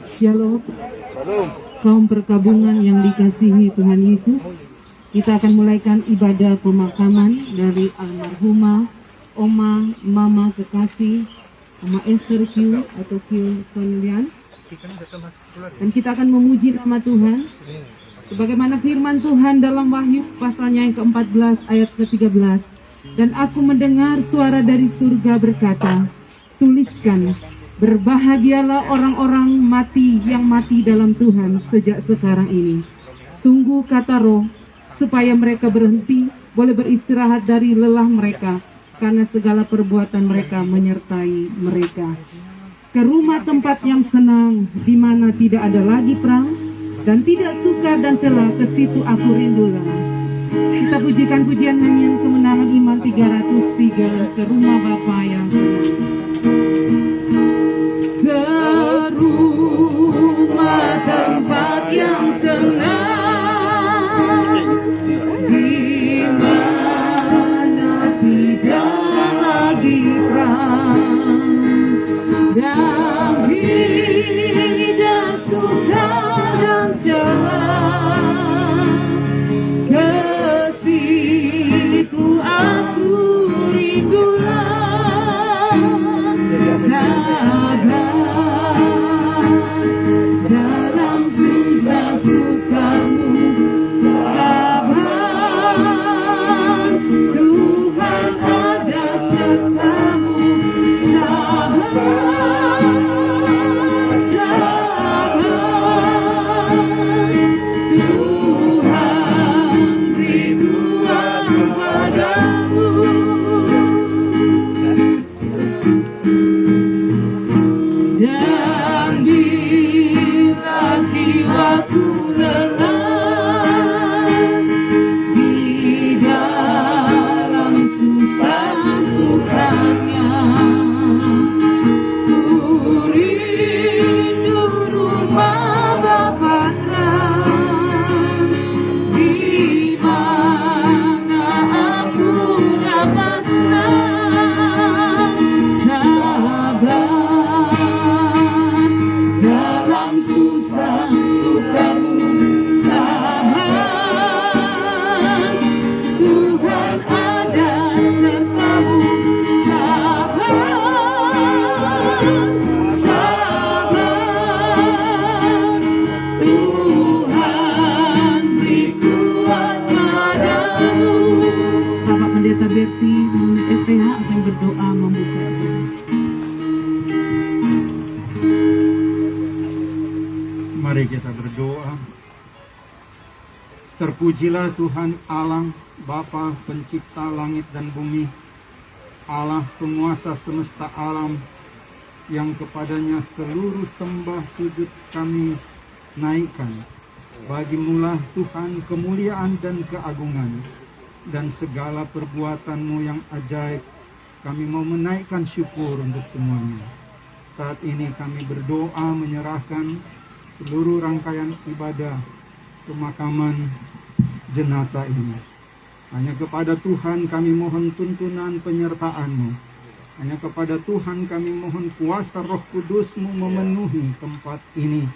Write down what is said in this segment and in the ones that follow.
Shalom, kaum perkabungan yang dikasihi Tuhan Yesus. Kita akan mulaikan ibadah pemakaman dari almarhumah Oma Mama Kekasih, Oma Esther Q atau Q Solian. Dan kita akan memuji nama Tuhan sebagaimana firman Tuhan dalam Wahyu pasalnya yang ke-14 ayat ke-13. Dan aku mendengar suara dari surga berkata, tuliskan, berbahagialah orang-orang mati yang mati dalam Tuhan sejak sekarang ini. Sungguh kata Roh, supaya mereka berhenti, boleh beristirahat dari lelah mereka, karena segala perbuatan mereka menyertai mereka. Ke rumah tempat yang senang, di mana tidak ada lagi perang, dan tidak sukar dan celah, ke situ aku rindulah. Kita pujikan pujian nyanyian kemenangan iman 303, ke rumah Bapa yang senang. Ke rumah tempat yang senang, di mana tidak lagi perang, dan tidak sukar dan celah, ke situ aku rindulah. Dalam susah sukamu sabar, Tuhan ada sertamu. Sabar, sabar, Tuhan rinduan padamu. Dan bila jiwaku lelah di dalam susah sukanya, ku rindu rumah Bapa terang, di mana aku dapat senang. Sabar dalam susah sukamu, sabar, Tuhan ada sertamu. Sabar, sabar, Tuhan beri kuat padamu. Bapak Pendeta Berti STH akan berdoa membuka. Mari kita berdoa. Terpujilah Tuhan Allah, Bapa pencipta langit dan bumi, Allah penguasa semesta alam, yang kepadanya seluruh sembah sujud kami naikkan. Bagimulah Tuhan kemuliaan dan keagungan, dan segala perbuatan-Mu yang ajaib. Kami mau menaikkan syukur untuk semuanya. Saat ini kami berdoa menyerahkan seluruh rangkaian ibadah pemakaman jenazah ini. Hanya kepada Tuhan kami mohon tuntunan penyertaan-Mu. Hanya kepada Tuhan kami mohon kuasa Roh Kudus-Mu memenuhi tempat ini,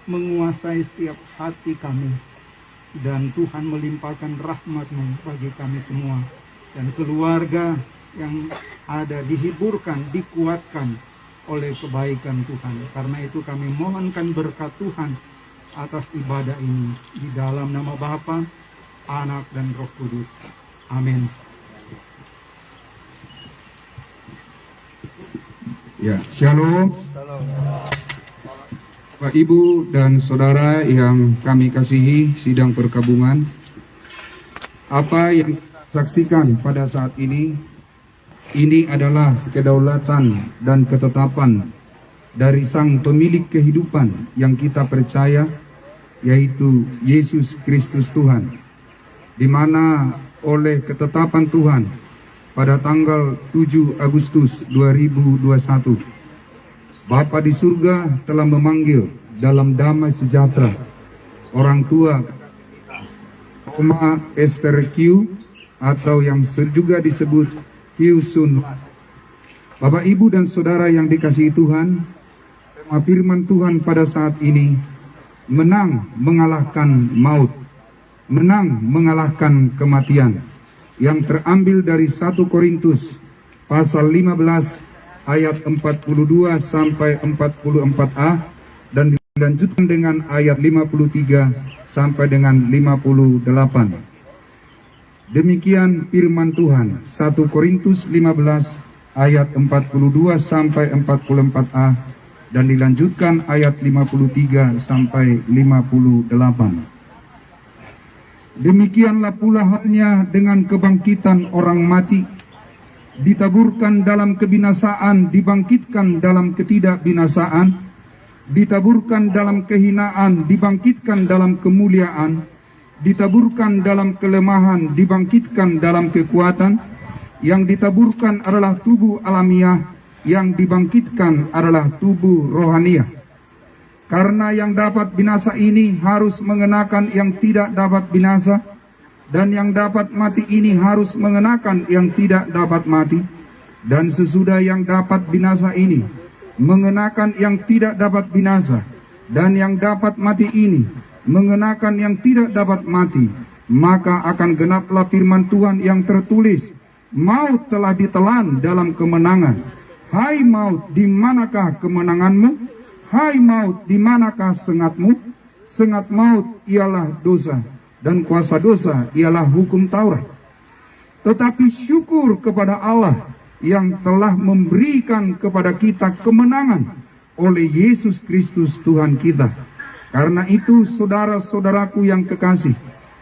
menguasai setiap hati kami. Dan Tuhan melimpahkan rahmat-Mu bagi kami semua. Dan keluarga yang ada dihiburkan, dikuatkan oleh kebaikan Tuhan. Karena itu kami mohonkan berkat Tuhan atas ibadah ini, di dalam nama Bapa, Anak, dan Roh Kudus. Amin. Ya, shalom. Bapak, Ibu, dan Saudara yang kami kasihi sidang perkabungan. Apa yang kita saksikan pada saat ini adalah kedaulatan dan ketetapan dari Sang Pemilik kehidupan yang kita percaya, yaitu Yesus Kristus Tuhan, di mana oleh ketetapan Tuhan pada tanggal 7 Agustus 2021 Bapa di surga telah memanggil dalam damai sejahtera orang tua Oma Esther Q atau yang juga disebut Q Sun. Bapak, Ibu, dan Saudara yang dikasihi Tuhan, tema firman Tuhan pada saat ini, menang mengalahkan maut, menang mengalahkan kematian, yang terambil dari 1 Korintus pasal 15 ayat 42 sampai 44a dan dilanjutkan dengan ayat 53 sampai dengan 58. Demikian firman Tuhan, 1 Korintus 15 ayat 42 sampai 44a dan dilanjutkan ayat 53 sampai 58. Demikianlah pula halnya dengan kebangkitan orang mati. Ditaburkan dalam kebinasaan, dibangkitkan dalam ketidakbinasaan. Ditaburkan dalam kehinaan, dibangkitkan dalam kemuliaan. Ditaburkan dalam kelemahan, dibangkitkan dalam kekuatan. Yang ditaburkan adalah tubuh alamiah, yang dibangkitkan adalah tubuh rohaniah. Karena yang dapat binasa ini harus mengenakan yang tidak dapat binasa, dan yang dapat mati ini harus mengenakan yang tidak dapat mati. Dan sesudah yang dapat binasa ini mengenakan yang tidak dapat binasa, dan yang dapat mati ini mengenakan yang tidak dapat mati, maka akan genaplah firman Tuhan yang tertulis, maut telah ditelan dalam kemenangan. Hai maut, di manakah kemenanganmu? Hai maut, di manakah sengatmu? Sengat maut ialah dosa, dan kuasa dosa ialah hukum Taurat. Tetapi syukur kepada Allah yang telah memberikan kepada kita kemenangan oleh Yesus Kristus Tuhan kita. Karena itu, saudara-saudaraku yang kekasih,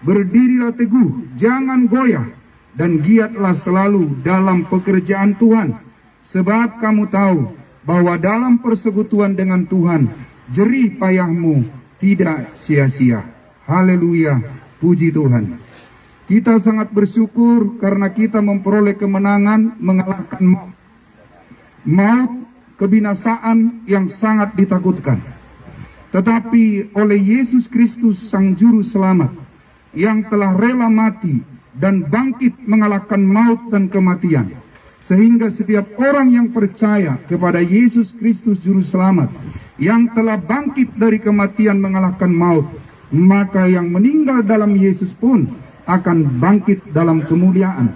berdirilah teguh, jangan goyah, dan giatlah selalu dalam pekerjaan Tuhan. Sebab kamu tahu bahwa dalam persekutuan dengan Tuhan, jerih payahmu tidak sia-sia. Haleluya, puji Tuhan. Kita sangat bersyukur karena kita memperoleh kemenangan mengalahkan maut. Maut, kebinasaan yang sangat ditakutkan. Tetapi oleh Yesus Kristus Sang Juru Selamat, yang telah rela mati dan bangkit mengalahkan maut dan kematian, sehingga setiap orang yang percaya kepada Yesus Kristus Juru Selamat, yang telah bangkit dari kematian mengalahkan maut, maka yang meninggal dalam Yesus pun akan bangkit dalam kemuliaan.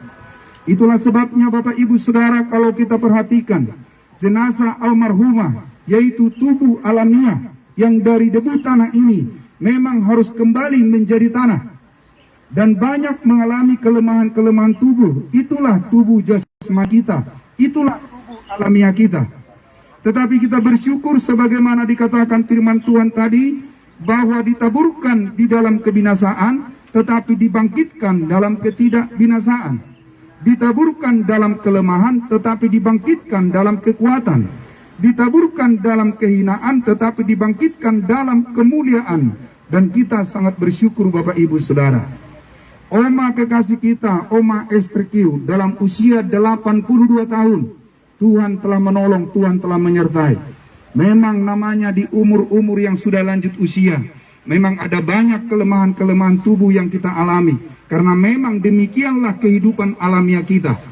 Itulah sebabnya Bapak Ibu Saudara, kalau kita perhatikan jenazah almarhumah, yaitu tubuh alamiah yang dari debu tanah ini memang harus kembali menjadi tanah dan banyak mengalami kelemahan-kelemahan tubuh. Itulah tubuh jasmani kita, itulah tubuh alamiah kita. Tetapi kita bersyukur sebagaimana dikatakan firman Tuhan tadi, bahwa ditaburkan di dalam kebinasaan, tetapi dibangkitkan dalam ketidakbinasaan. Ditaburkan dalam kelemahan, tetapi dibangkitkan dalam kekuatan. Ditaburkan dalam kehinaan, tetapi dibangkitkan dalam kemuliaan. Dan kita sangat bersyukur Bapak Ibu Saudara. Oma kekasih kita, Oma Esther Q, dalam usia 82 tahun, Tuhan telah menolong, Tuhan telah menyertai. Memang namanya di umur-umur yang sudah lanjut usia, memang ada banyak kelemahan-kelemahan tubuh yang kita alami, karena memang demikianlah kehidupan alamiah kita.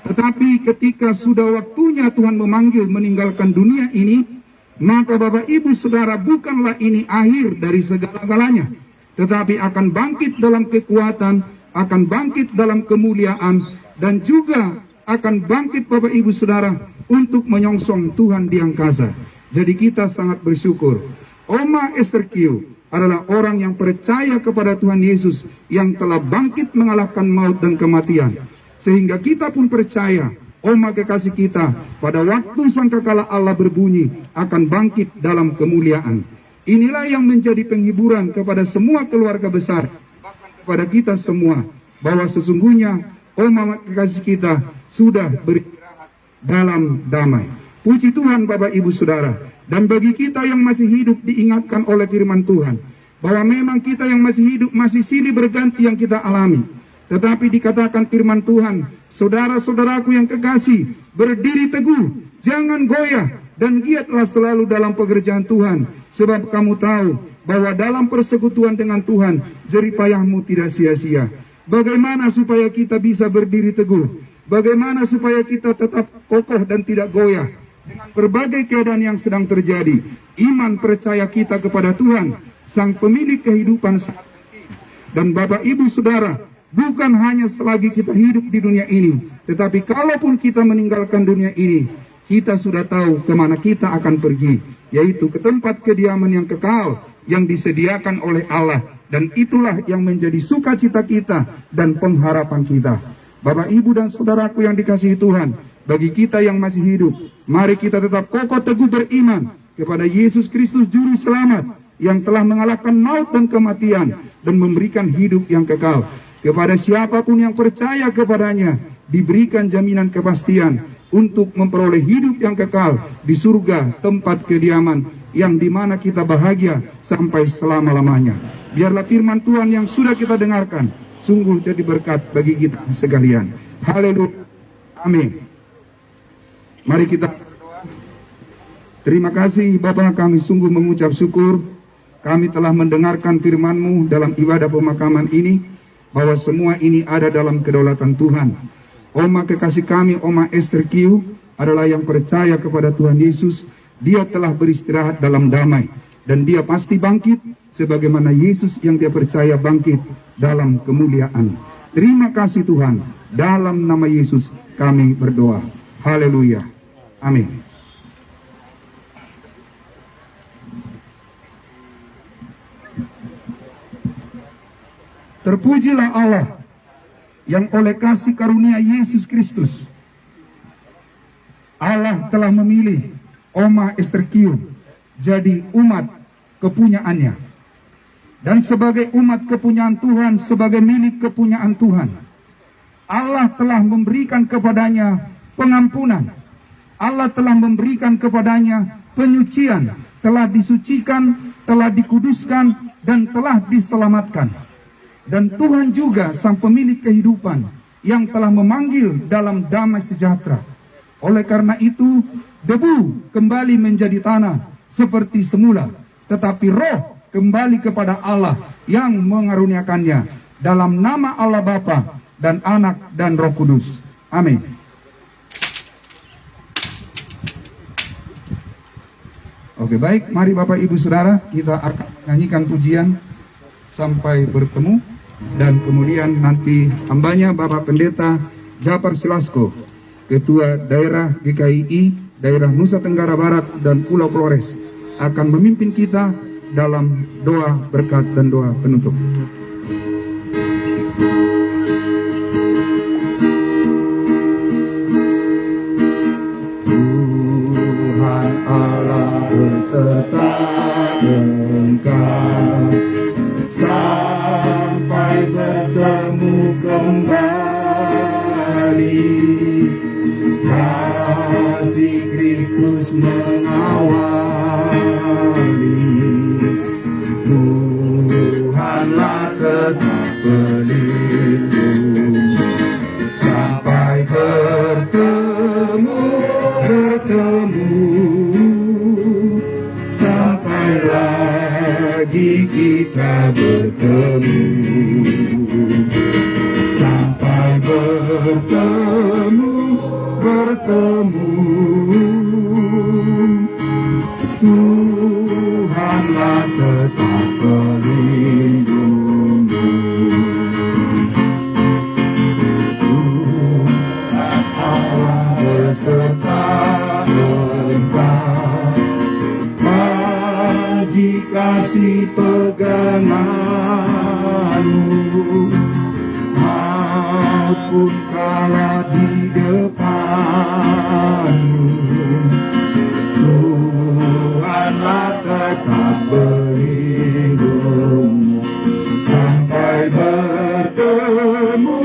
Tetapi ketika sudah waktunya Tuhan memanggil meninggalkan dunia ini, maka Bapak Ibu Saudara, bukanlah ini akhir dari segala-galanya, tetapi akan bangkit dalam kekuatan, akan bangkit dalam kemuliaan, dan juga akan bangkit Bapak Ibu Saudara untuk menyongsong Tuhan di angkasa. Jadi kita sangat bersyukur. Oma Esther Q adalah orang yang percaya kepada Tuhan Yesus yang telah bangkit mengalahkan maut dan kematian. Sehingga kita pun percaya, Oma kekasih kita, pada waktu sangkakala Allah berbunyi, akan bangkit dalam kemuliaan. Inilah yang menjadi penghiburan kepada semua keluarga besar, bahkan kepada kita semua, bahwa sesungguhnya Oma kekasih kita sudah beristirahat dalam damai. Puji Tuhan Bapak Ibu Saudara. Dan bagi kita yang masih hidup diingatkan oleh firman Tuhan, bahwa memang kita yang masih hidup masih silih berganti yang kita alami. Tetapi dikatakan firman Tuhan, saudara-saudaraku yang kekasih, berdiri teguh, jangan goyah, dan giatlah selalu dalam pekerjaan Tuhan, sebab kamu tahu bahwa dalam persekutuan dengan Tuhan, jeripayahmu tidak sia-sia. Bagaimana supaya kita bisa berdiri teguh? Bagaimana supaya kita tetap kokoh dan tidak goyah dengan berbagai keadaan yang sedang terjadi? Iman percaya kita kepada Tuhan, Sang Pemilik kehidupan saat ini. Dan Bapak Ibu Saudara, bukan hanya selagi kita hidup di dunia ini, tetapi kalaupun kita meninggalkan dunia ini, kita sudah tahu kemana kita akan pergi, yaitu ke tempat kediaman yang kekal yang disediakan oleh Allah. Dan itulah yang menjadi sukacita kita dan pengharapan kita. Bapak, Ibu, dan saudaraku yang dikasihi Tuhan, bagi kita yang masih hidup, mari kita tetap kokoh teguh beriman kepada Yesus Kristus Juru Selamat yang telah mengalahkan maut dan kematian dan memberikan hidup yang kekal. Kepada siapapun yang percaya kepadanya, diberikan jaminan kepastian untuk memperoleh hidup yang kekal di surga, tempat kediaman yang dimana kita bahagia sampai selama-lamanya. Biarlah firman Tuhan yang sudah kita dengarkan sungguh jadi berkat bagi kita sekalian. Haleluya. Amin. Mari kita berdoa. Terima kasih Bapa, kami sungguh mengucap syukur kami telah mendengarkan firman-Mu dalam ibadah pemakaman ini, bahwa semua ini ada dalam kedaulatan Tuhan. Oma kekasih kami, Oma Esther Kiu, adalah yang percaya kepada Tuhan Yesus. Dia telah beristirahat dalam damai, dan dia pasti bangkit sebagaimana Yesus yang dia percaya bangkit dalam kemuliaan. Terima kasih Tuhan. Dalam nama Yesus kami berdoa. Haleluya. Amin. Terpujilah Allah yang oleh kasih karunia Yesus Kristus, Allah telah memilih Oma Esther Kiu jadi umat kepunyaannya. Dan sebagai umat kepunyaan Tuhan, sebagai milik kepunyaan Tuhan, Allah telah memberikan kepadanya pengampunan. Allah telah memberikan kepadanya penyucian, telah disucikan, telah dikuduskan, dan telah diselamatkan. Dan Tuhan juga Sang Pemilik kehidupan yang telah memanggil dalam damai sejahtera. Oleh karena itu, debu kembali menjadi tanah seperti semula, tetapi roh kembali kepada Allah yang mengaruniakannya, dalam nama Allah Bapa dan Anak dan Roh Kudus. Amin. Oke, baik, mari Bapak Ibu Saudara, kita akan menyanyikan pujian sampai bertemu, dan kemudian nanti hambanya Bapak Pendeta Japar Silasko, Ketua Daerah GKII Daerah Nusa Tenggara Barat dan Pulau Flores, akan memimpin kita dalam doa berkat dan doa penutup. Tuhan Allah beserta Engkau sampai bertemu kembali. Kasih Kristus mengawali. Tuhanlah tetap pelindung sampai bertemu, sampai lagi kita bertemu, sampai bertemu. Tuhanlah tetap pelindung. Tuhan Allah beserta Engkau, bagi kasih peganganmu, maupun kala di depanmu. Tuhanlah tetap berlindung sampai bertemu,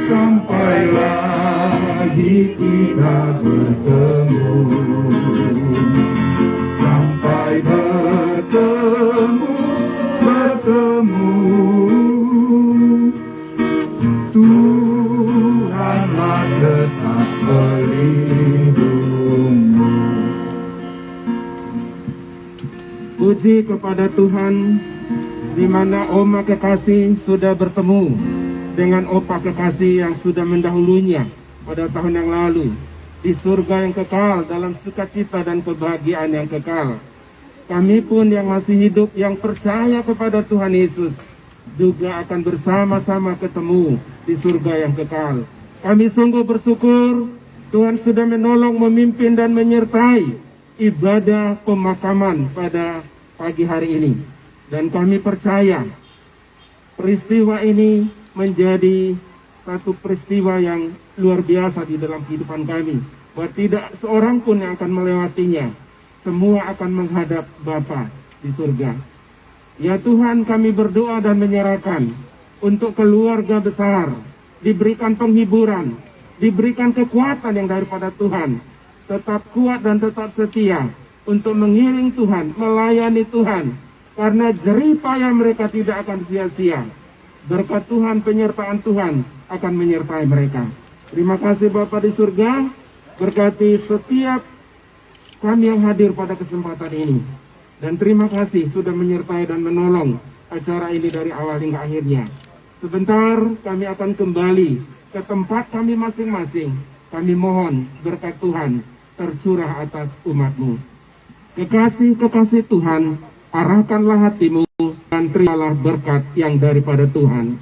sampai lagi kita bertemu, sampai bertemu. Tuhanlah tetap Puji kepada Tuhan, di mana Oma kekasih sudah bertemu dengan Opa kekasih yang sudah mendahulunya pada tahun yang lalu di surga yang kekal dalam sukacita dan kebahagiaan yang kekal. Kami pun yang masih hidup, yang percaya kepada Tuhan Yesus, juga akan bersama-sama ketemu di surga yang kekal. Kami sungguh bersyukur Tuhan sudah menolong, memimpin dan menyertai ibadah pemakaman pada pagi hari ini. Dan kami percaya peristiwa ini menjadi satu peristiwa yang luar biasa di dalam kehidupan kami, bahwa tidak seorang pun yang akan melewatinya. Semua akan menghadap Bapa di surga. Ya Tuhan, kami berdoa dan menyerahkan untuk keluarga besar, diberikan penghiburan, diberikan kekuatan yang daripada Tuhan, tetap kuat dan tetap setia untuk mengiring Tuhan, melayani Tuhan, karena jerih payah mereka tidak akan sia-sia. Berkat Tuhan, penyertaan Tuhan akan menyertai mereka. Terima kasih Bapa di surga, berkati setiap kami yang hadir pada kesempatan ini. Dan terima kasih sudah menyertai dan menolong acara ini dari awal hingga akhirnya. Sebentar kami akan kembali ke tempat kami masing-masing. Kami mohon berkat Tuhan tercurah atas umat-Mu. Kekasih-kekasih Tuhan, arahkanlah hatimu dan terimalah berkat yang daripada Tuhan.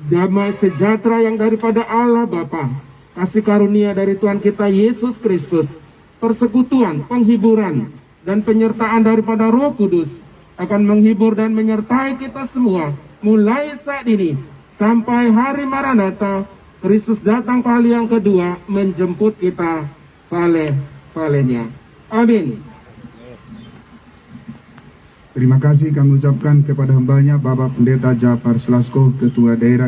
Damai sejahtera yang daripada Allah Bapa, kasih karunia dari Tuhan kita Yesus Kristus, persekutuan, penghiburan, dan penyertaan daripada Roh Kudus akan menghibur dan menyertai kita semua mulai saat ini sampai hari Maranatha, Kristus datang kali yang kedua menjemput kita saleh-salehnya. Amin. Terima kasih kami ucapkan kepada hambanya Bapak Pendeta Jafar Slasko, Ketua Daerah